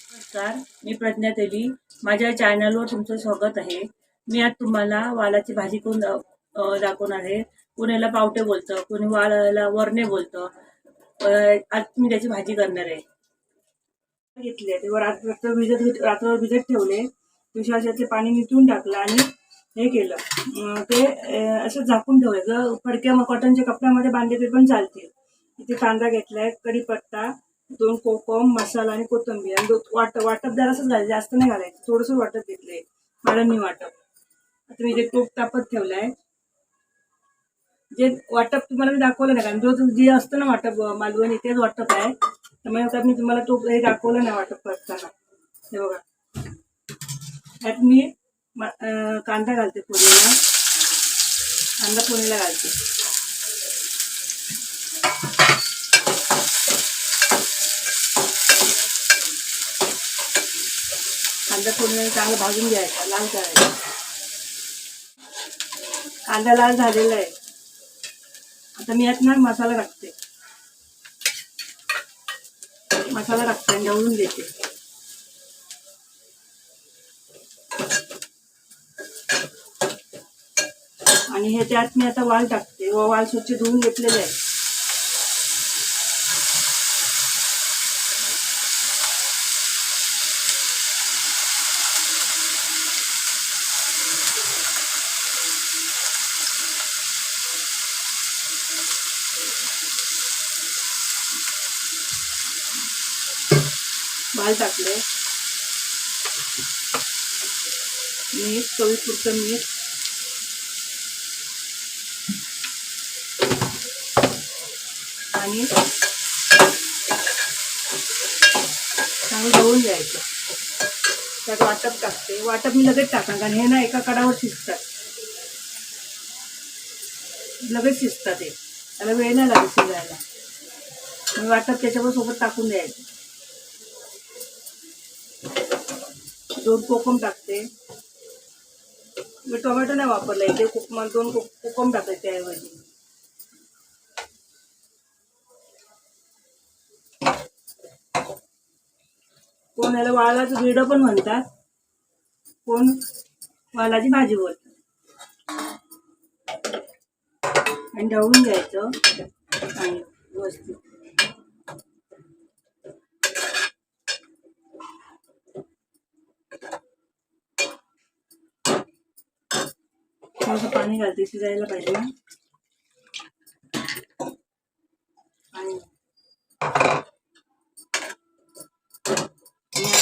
नमस्कार, मी प्रज्ञा देवी. माझ्या चॅनलवर तुमचं स्वागत आहे. मी आज तुम्हाला वालाची भाजी करून दाखवणार आहे. कोणाला पावटे बोलतं, कोणी वालाला वरणे बोलतं. आज मी त्याची भाजी करणार आहे. घेतले ते रात्रभर भिजत ठेवले. विश्वासातले पाणी निथळून टाकलं आणि हे केलं. ते असं झाकून ठेवलं. फडक्या कॉटनच्या कपड्यामध्ये बांधले ते पण चालतील. इथे कांदा घेतलाय, कढीपत्ता, 2 कोकम, मसाला आणि कोथिंबीर आणि वाटप जरासंच घालायचं, जास्त नाही घालायचं. थोडंसं वाटप घेतलंय, मी वाटप. आता मी इथे टोप तापत ठेवलाय. जे वाटप तुम्हाला मी दाखवलं नाही, कारण जो जे असतं ना वाटप मालवणी, तेच वाटप आहे. त्यामुळे आता मी तुम्हाला टोप हे दाखवलं नाही वाटप करताना. हे बघा, त्यात मी कांदा घालते फोडणीला. कांदा फोडणीला घालते. कांदा फोडणीला चांगलं भाजून घ्यायचा, लाल करायचा. कांदा लाल झालेला आहे. आता मी यात ना मसाला टाकते. मसाला टाकते आणि ढवळून देते. आणि हे त्यात मी आता वाल टाकते. वाल स्वच्छ धुवून घेतलेले आहे. वाल टाकले. मीठ, चवीपुरतं मीठ. आणि चांगलं ढवळून घ्यायचं. त्यात वाटप टाकते. वाटप मी लगेच टाकणार, कारण हे ना एका कडावर शिजतात. लगेच शिजतात ते, त्याला वेळ नाही लागत शिजायला. मी वाटप त्याच्यावर सोबत टाकून द्यायचं. 2 कोकम टाकते. मी टोमॅटो नाही वापरला इथे. 2 कोकम टाकायचे त्याऐवजी. कोण याला वालाचं गिरडं पण म्हणतात, कोण वालाची भाजी बोलतात. आणि ढवळून घ्यायचं आणि व्यवस्थित. थोडंसं पाणी घालते, शिजायला पाहिजे ना. आणि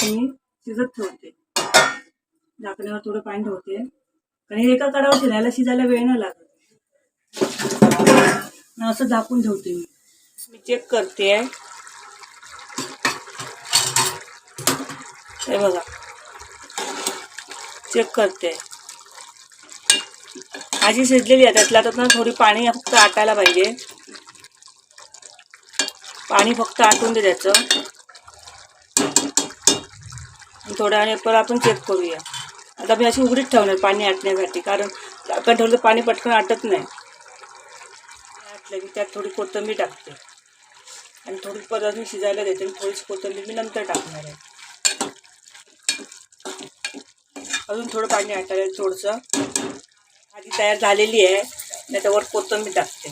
मी शिजत ठेवते. झाकण्यावर थोडं पाणी ठेवते, कारण हे एका कडावर शिजायला वेळ नाही लागत. असं झाकून ठेवते. मी चेक करते. हे बघा, चेक करते. भाजी शिजलेली आहे. त्यातला तर ना थोडी पाणी फक्त आटायला पाहिजे. पाणी फक्त आटून दे त्याचं. थोड्या वेळाने परत आपण चेक करूया. आता मी अशी उघडीत ठेवणार पाणी आटण्यासाठी, कारण आपण ठेवलं पाणी पटकन आटत नाही. आटलं की त्यात थोडी कोथिंबीर टाकते आणि थोडी परत मी शिजायला देते. आणि थोडीशी कोथिंबीर मी नंतर टाकणार आहे. अजून थोडं पाणी आटायला थोडंसं. भाजी तयार झालेली आहे. त्याच्यावर कोथिंबीर टाकते.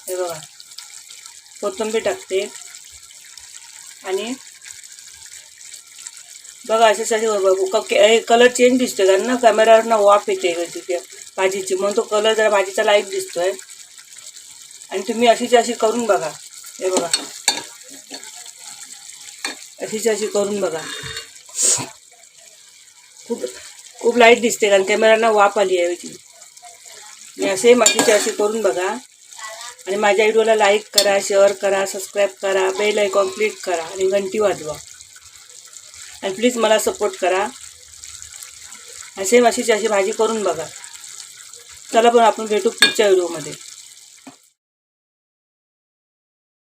हे बघा, कोथिंबीर टाकते. आणि बघा असे कलर चेंज दिसतोय, कारण ना कॅमेऱ्यावर ना वाफ येते तिथे भाजीची, म्हणून तो कलर जरा भाजीचा लाईट दिसतोय. आणि तुम्ही अशी करून बघा. हे बघा, अशी करून बघा. खूप लाईट दिसते, कारण कॅमेऱ्याला वाफ आली आहे ती. मी अशी करून बघा. आणि माझ्या व्हिडिओला लाईक करा, शेअर करा, सबस्क्राईब करा, बेल आयकॉन क्लिक करा आणि घंटी वाजवा. आणि प्लीज मला सपोर्ट करा. अशी भाजी करून बघा. चला पण आपण भेटू पुढच्या व्हिडिओमध्ये.